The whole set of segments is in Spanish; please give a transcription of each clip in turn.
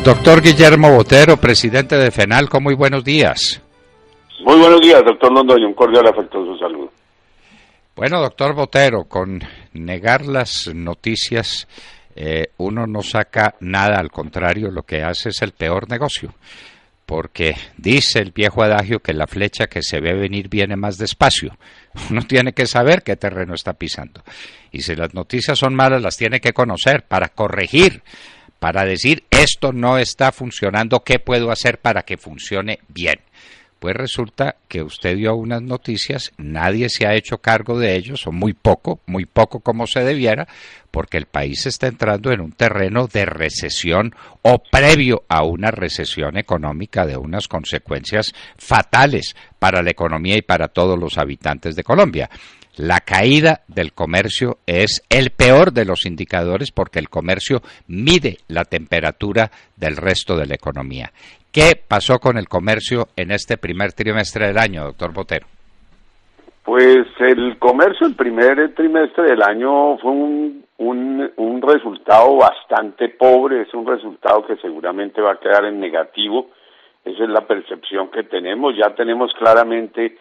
Doctor Guillermo Botero, presidente de FENALCO, muy buenos días. Muy buenos días, doctor Londoño, un cordial afectuoso saludo. Bueno, doctor Botero, con negar las noticias uno no saca nada, al contrario, lo que hace es el peor negocio, porque dice el viejo adagio que la flecha que se ve venir viene más despacio. Uno tiene que saber qué terreno está pisando, y si las noticias son malas las tiene que conocer para corregir, para decir esto no está funcionando, ¿qué puedo hacer para que funcione bien? Pues resulta que usted dio unas noticias, nadie se ha hecho cargo de ellos, o muy poco como se debiera, porque el país está entrando en un terreno de recesión o previo a una recesión económica de unas consecuencias fatales para la economía y para todos los habitantes de Colombia. La caída del comercio es el peor de los indicadores porque el comercio mide la temperatura del resto de la economía. ¿Qué pasó con el comercio en este primer trimestre del año, doctor Botero? Pues el comercio el primer trimestre del año fue un resultado bastante pobre, es un resultado que seguramente va a quedar en negativo, esa es la percepción que tenemos, ya tenemos claramente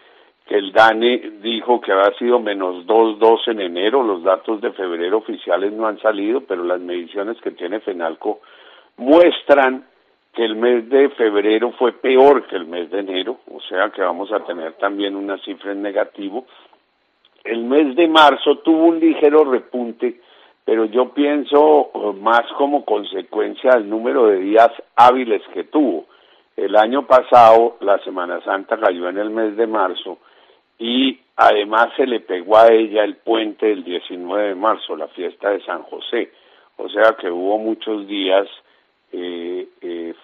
que el DANE dijo que había sido menos 2,2 en enero, los datos de febrero oficiales no han salido, pero las mediciones que tiene FENALCO muestran que el mes de febrero fue peor que el mes de enero, o sea que vamos a tener también una cifra en negativo. El mes de marzo tuvo un ligero repunte, pero yo pienso más como consecuencia del número de días hábiles que tuvo. El año pasado, la Semana Santa cayó en el mes de marzo, y además se le pegó a ella el puente del 19 de marzo, la fiesta de San José, o sea que hubo muchos días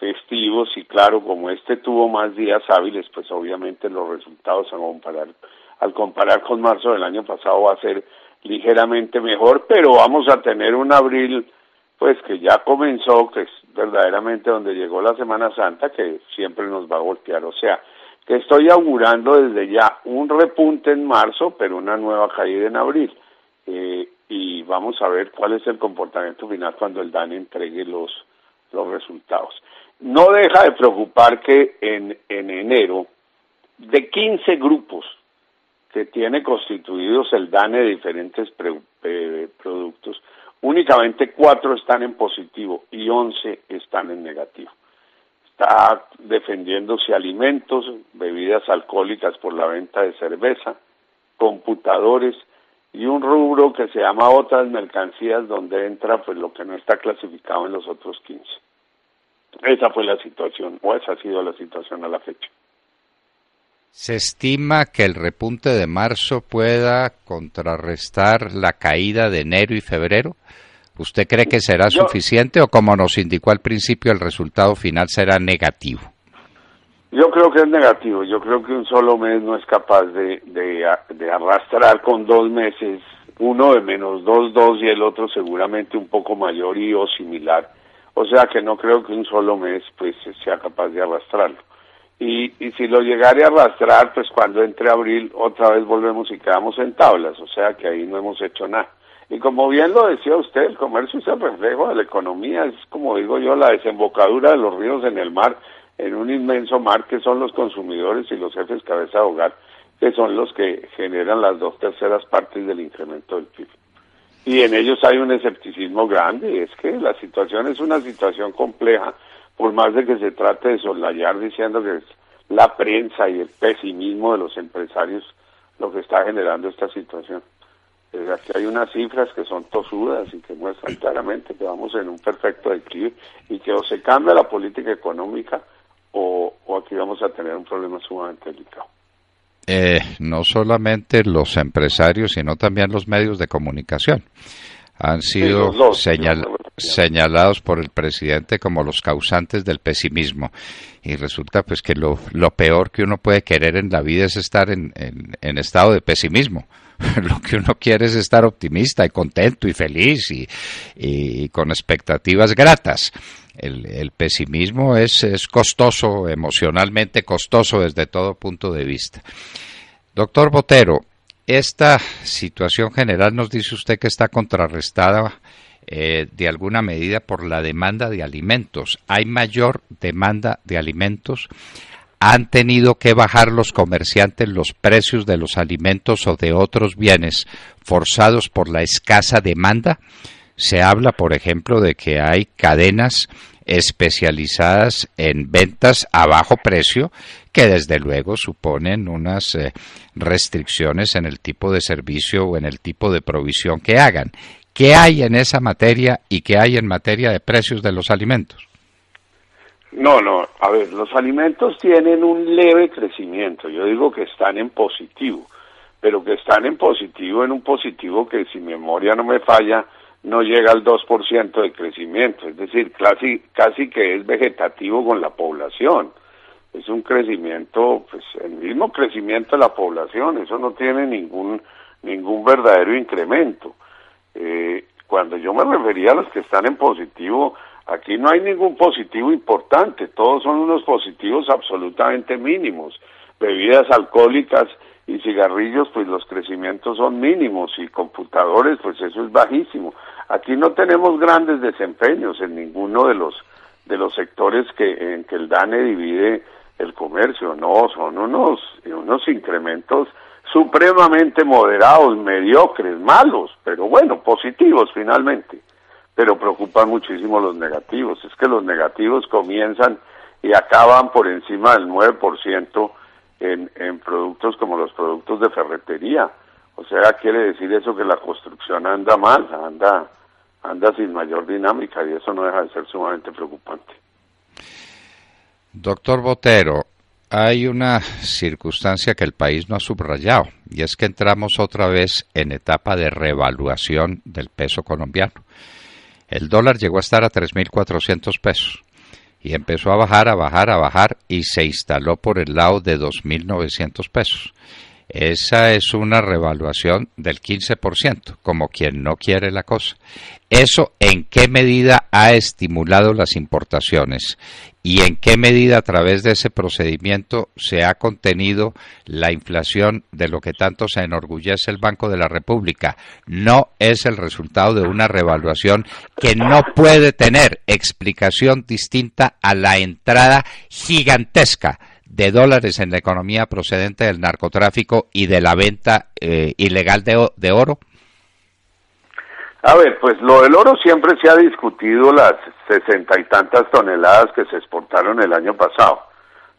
festivos, y claro, como este tuvo más días hábiles, pues obviamente los resultados al comparar con marzo del año pasado va a ser ligeramente mejor, pero vamos a tener un abril pues que ya comenzó, que es verdaderamente donde llegó la Semana Santa, que siempre nos va a golpear, o sea que estoy augurando desde ya un repunte en marzo, pero una nueva caída en abril, y vamos a ver cuál es el comportamiento final cuando el DANE entregue los resultados. No deja de preocupar que en enero, de 15 grupos que tiene constituidos el DANE de diferentes productos, únicamente 4 están en positivo y 11 están en negativo. Está defendiéndose alimentos, bebidas alcohólicas por la venta de cerveza, computadores y un rubro que se llama otras mercancías, donde entra pues lo que no está clasificado en los otros 15. Esa fue la situación, o esa ha sido la situación a la fecha. ¿Se estima que el repunte de marzo pueda contrarrestar la caída de enero y febrero? ¿Usted cree que será suficiente o, como nos indicó al principio, el resultado final será negativo? Yo creo que es negativo. Yo creo que un solo mes no es capaz de arrastrar con 2 meses, uno de menos 2,2 y el otro seguramente un poco mayor y o similar. O sea que no creo que un solo mes pues sea capaz de arrastrarlo. Y si lo llegare a arrastrar, pues cuando entre abril otra vez volvemos y quedamos en tablas. O sea que ahí no hemos hecho nada. Y como bien lo decía usted, el comercio es el reflejo de la economía, es como digo yo, la desembocadura de los ríos en el mar, en un inmenso mar que son los consumidores y los jefes cabeza de hogar, que son los que generan las 2/3 partes del incremento del PIB. Y en ellos hay un escepticismo grande, y es que la situación es una situación compleja, por más de que se trate de soslayar diciendo que es la prensa y el pesimismo de los empresarios lo que está generando esta situación. Aquí hay unas cifras que son tosudas y que muestran claramente que vamos en un perfecto declive y que o se cambia la política económica o aquí vamos a tener un problema sumamente delicado. No solamente los empresarios, sino también los medios de comunicación han sido señalados por el presidente como los causantes del pesimismo, y resulta pues que lo peor que uno puede querer en la vida es estar en estado de pesimismo. Lo que uno quiere es estar optimista y contento y feliz y con expectativas gratas. El pesimismo es costoso, emocionalmente costoso desde todo punto de vista. Doctor Botero, esta situación general nos dice usted que está contrarrestada de alguna medida por la demanda de alimentos. Hay mayor demanda de alimentos. ¿Han tenido que bajar los comerciantes los precios de los alimentos o de otros bienes forzados por la escasa demanda? Se habla, por ejemplo, de que hay cadenas especializadas en ventas a bajo precio que desde luego suponen unas restricciones en el tipo de servicio o en el tipo de provisión que hagan. ¿Qué hay en esa materia y qué hay en materia de precios de los alimentos? No, a ver, los alimentos tienen un leve crecimiento, yo digo que están en positivo, pero que están en positivo, en un positivo que si mi memoria no me falla, no llega al 2% de crecimiento, es decir, casi que es vegetativo con la población. Es un crecimiento, pues el mismo crecimiento de la población, eso no tiene ningún verdadero incremento. Cuando yo me refería a los que están en positivo, aquí no hay ningún positivo importante, todos son unos positivos absolutamente mínimos. Bebidas alcohólicas y cigarrillos, pues los crecimientos son mínimos, y computadores, pues eso es bajísimo. Aquí no tenemos grandes desempeños en ninguno de los sectores en que el DANE divide el comercio, no, son unos incrementos supremamente moderados, mediocres, malos, pero bueno, positivos finalmente. Pero preocupan muchísimo los negativos, es que los negativos comienzan y acaban por encima del 9% en productos como los productos de ferretería. O sea, quiere decir eso que la construcción anda mal, anda sin mayor dinámica, y eso no deja de ser sumamente preocupante. Doctor Botero, hay una circunstancia que el país no ha subrayado, y es que entramos otra vez en etapa de revaluación del peso colombiano. El dólar llegó a estar a 3.400 pesos y empezó a bajar y se instaló por el lado de 2.900 pesos. Esa es una revaluación del 15%, como quien no quiere la cosa. ¿Eso en qué medida ha estimulado las importaciones? ¿Y en qué medida a través de ese procedimiento se ha contenido la inflación de lo que tanto se enorgullece el Banco de la República? No es el resultado de una revaluación que no puede tener explicación distinta a la entrada gigantesca de dólares en la economía procedente del narcotráfico y de la venta ilegal de oro? A ver, pues lo del oro siempre se ha discutido, las 60 y tantas toneladas que se exportaron el año pasado.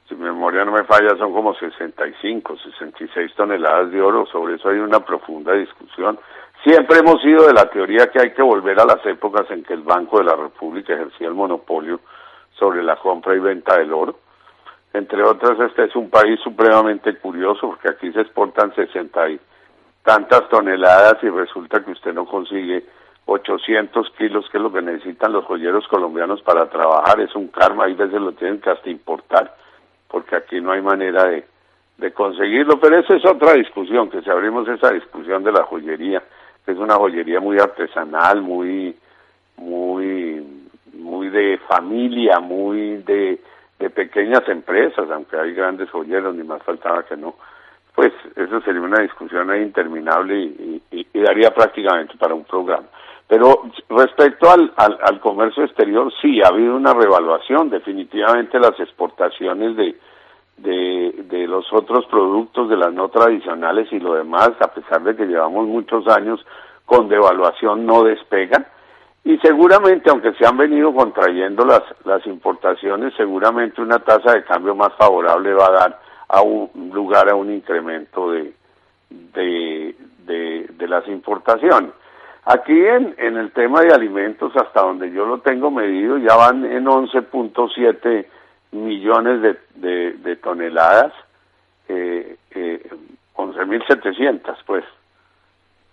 Si mi memoria no me falla, son como 65, 66 toneladas de oro. Sobre eso hay una profunda discusión. Siempre hemos sido de la teoría que hay que volver a las épocas en que el Banco de la República ejercía el monopolio sobre la compra y venta del oro. Entre otras, este es un país supremamente curioso, porque aquí se exportan 60 y tantas toneladas y resulta que usted no consigue 800 kilos, que es lo que necesitan los joyeros colombianos para trabajar. Es un karma, hay veces lo tienen que hasta importar, porque aquí no hay manera de conseguirlo. Pero esa es otra discusión, que si abrimos esa discusión de la joyería, que es una joyería muy artesanal, muy de familia, muy de pequeñas empresas, aunque hay grandes joyeros, ni más faltaba que no, pues eso sería una discusión ahí interminable y daría prácticamente para un programa. Pero respecto al comercio exterior, sí, ha habido una revaluación. Definitivamente las exportaciones de los otros productos, de las no tradicionales y lo demás, a pesar de que llevamos muchos años con devaluación, no despegan. Y seguramente, aunque se han venido contrayendo las importaciones, seguramente una tasa de cambio más favorable va a dar lugar a un incremento de las importaciones. Aquí en el tema de alimentos, hasta donde yo lo tengo medido, ya van en 11.7 millones de toneladas, 11.700.000 pues.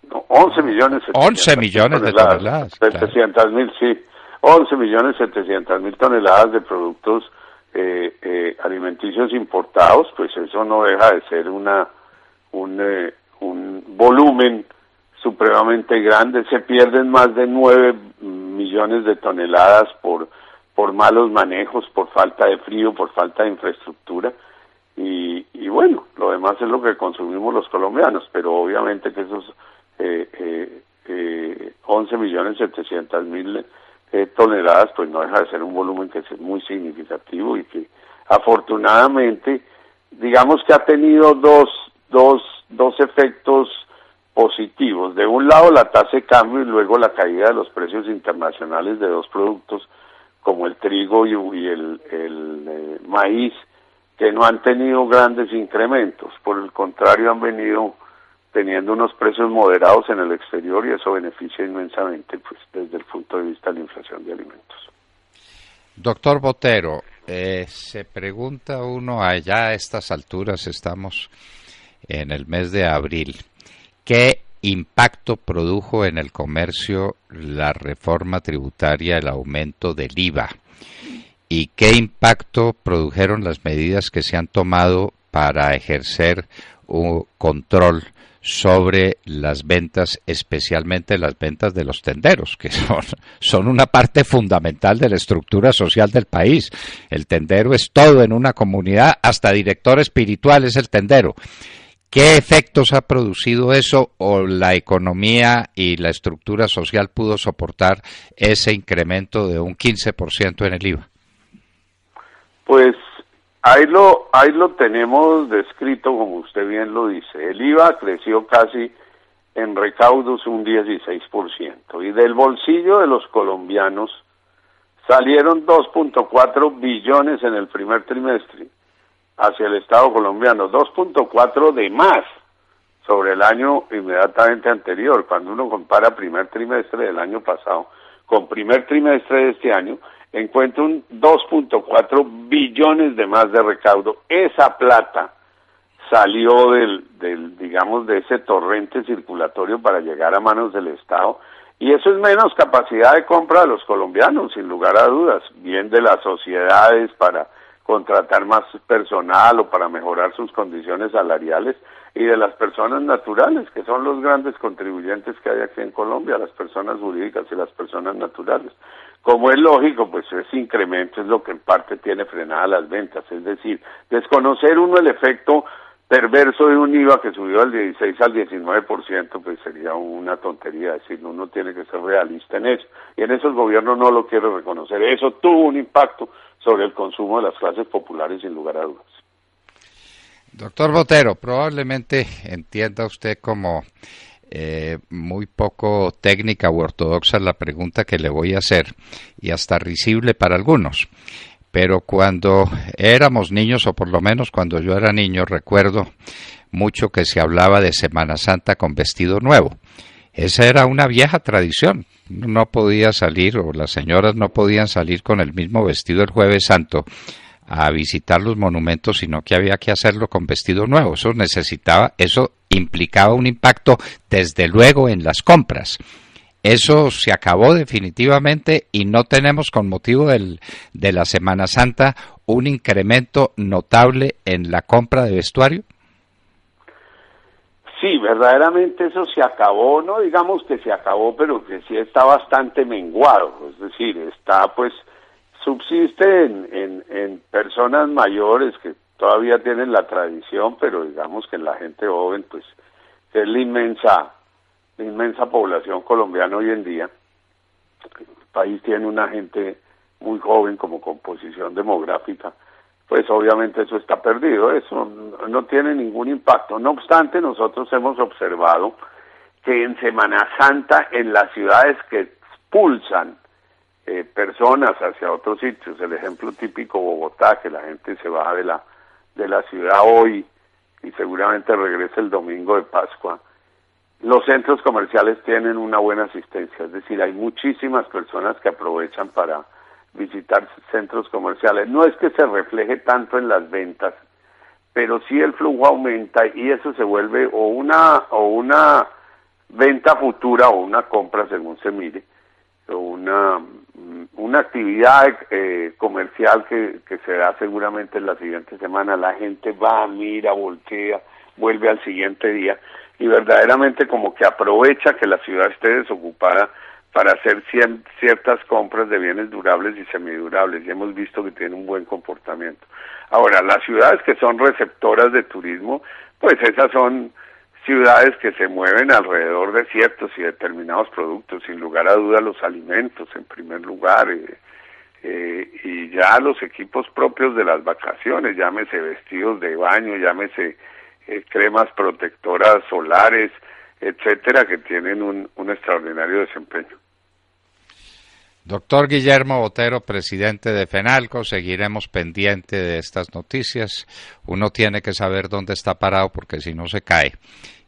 No, 11 millones 700.000, sí. 11.700.000 toneladas de productos alimenticios importados, pues eso no deja de ser un volumen supremamente grande. Se pierden más de 9 millones de toneladas por malos manejos, por falta de frío, por falta de infraestructura, y bueno, lo demás es lo que consumimos los colombianos, pero obviamente que esos 11.700.000 toneladas, pues no deja de ser un volumen que es muy significativo y que afortunadamente, digamos que ha tenido dos efectos positivos. De un lado la tasa de cambio y luego la caída de los precios internacionales de dos productos como el trigo y el maíz, que no han tenido grandes incrementos, por el contrario han venido teniendo unos precios moderados en el exterior y eso beneficia inmensamente pues desde el punto de vista de la inflación de alimentos. Doctor Botero, se pregunta uno, allá a estas alturas estamos en el mes de abril, ¿qué impacto produjo en el comercio la reforma tributaria, el aumento del IVA? ¿Y qué impacto produjeron las medidas que se han tomado para ejercer un control sobre las ventas, especialmente las ventas de los tenderos, que son una parte fundamental de la estructura social del país? El tendero es todo en una comunidad, hasta director espiritual es el tendero. ¿Qué efectos ha producido eso, o la economía y la estructura social pudo soportar ese incremento de un 15% en el IVA? Pues ahí lo tenemos descrito como usted bien lo dice. El IVA creció casi en recaudos un 16% y del bolsillo de los colombianos salieron 2.4 billones en el primer trimestre hacia el Estado colombiano, 2.4 de más sobre el año inmediatamente anterior. Cuando uno compara primer trimestre del año pasado con primer trimestre de este año, encuentra un 2.4 billones de más de recaudo. Esa plata salió digamos, de ese torrente circulatorio para llegar a manos del Estado, y eso es menos capacidad de compra de los colombianos, sin lugar a dudas, bien de las sociedades para contratar más personal o para mejorar sus condiciones salariales, y de las personas naturales, que son los grandes contribuyentes que hay aquí en Colombia, las personas jurídicas y las personas naturales. Como es lógico, pues ese incremento es lo que en parte tiene frenadas las ventas, es decir, desconocer uno el efecto perverso de un IVA que subió al 16 al 19%, pues sería una tontería decir, uno tiene que ser realista en eso, y en eso el gobierno no lo quiere reconocer. Eso tuvo un impacto sobre el consumo de las clases populares, sin lugar a dudas. Doctor Botero, probablemente entienda usted como muy poco técnica u ortodoxa la pregunta que le voy a hacer, y hasta risible para algunos. Pero cuando éramos niños, o por lo menos cuando yo era niño, recuerdo mucho que se hablaba de Semana Santa con vestido nuevo. Esa era una vieja tradición. No podía salir, o las señoras no podían salir con el mismo vestido el Jueves Santo a visitar los monumentos, sino que había que hacerlo con vestido nuevo. Eso implicaba un impacto, desde luego, en las compras. Eso se acabó definitivamente y no tenemos, con motivo de la Semana Santa, un incremento notable en la compra de vestuario. Sí, verdaderamente eso se acabó, no digamos que se acabó, pero que sí está bastante menguado, es decir, está pues, subsiste en personas mayores que todavía tienen la tradición, pero digamos que en la gente joven, pues, que es la inmensa población colombiana hoy en día. El país tiene una gente muy joven como composición demográfica, pues obviamente eso está perdido, eso no tiene ningún impacto. No obstante, nosotros hemos observado que en Semana Santa, en las ciudades que expulsan personas hacia otros sitios, el ejemplo típico Bogotá, que la gente se va de la ciudad hoy y seguramente regresa el domingo de Pascua, los centros comerciales tienen una buena asistencia, es decir, hay muchísimas personas que aprovechan para visitar centros comerciales. No es que se refleje tanto en las ventas, pero sí el flujo aumenta y eso se vuelve o una venta futura o una compra, según se mire, o una actividad comercial que se da seguramente en la siguiente semana. La gente va, mira, voltea, vuelve al siguiente día y verdaderamente como que aprovecha que la ciudad esté desocupada para hacer ciertas compras de bienes durables y semidurables, y hemos visto que tiene un buen comportamiento. Ahora, las ciudades que son receptoras de turismo, pues esas son ciudades que se mueven alrededor de ciertos y determinados productos, sin lugar a duda los alimentos en primer lugar, y ya los equipos propios de las vacaciones, llámese vestidos de baño, llámese cremas protectoras solares, etcétera, que tienen un extraordinario desempeño. Doctor Guillermo Botero, presidente de FENALCO, seguiremos pendiente de estas noticias. Uno tiene que saber dónde está parado porque si no se cae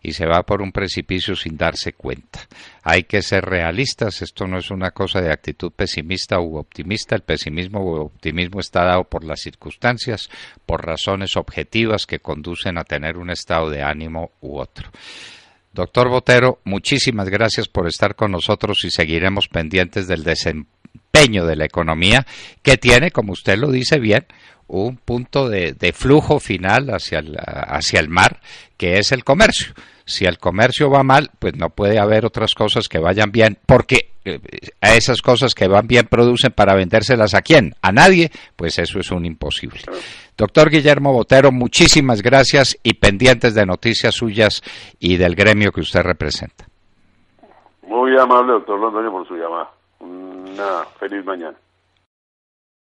y se va por un precipicio sin darse cuenta. Hay que ser realistas, esto no es una cosa de actitud pesimista u optimista, el pesimismo u optimismo está dado por las circunstancias, por razones objetivas que conducen a tener un estado de ánimo u otro. Doctor Botero, muchísimas gracias por estar con nosotros y seguiremos pendientes del desempeño de la economía que tiene, como usted lo dice bien, un punto de flujo final hacia el mar, que es el comercio. Si el comercio va mal, pues no puede haber otras cosas que vayan bien, porque a esas cosas que van bien producen para vendérselas ¿a quién? A nadie, pues eso es un imposible. Doctor Guillermo Botero, muchísimas gracias y pendientes de noticias suyas y del gremio que usted representa. Muy amable, doctor Londoño, por su llamada. Una feliz mañana.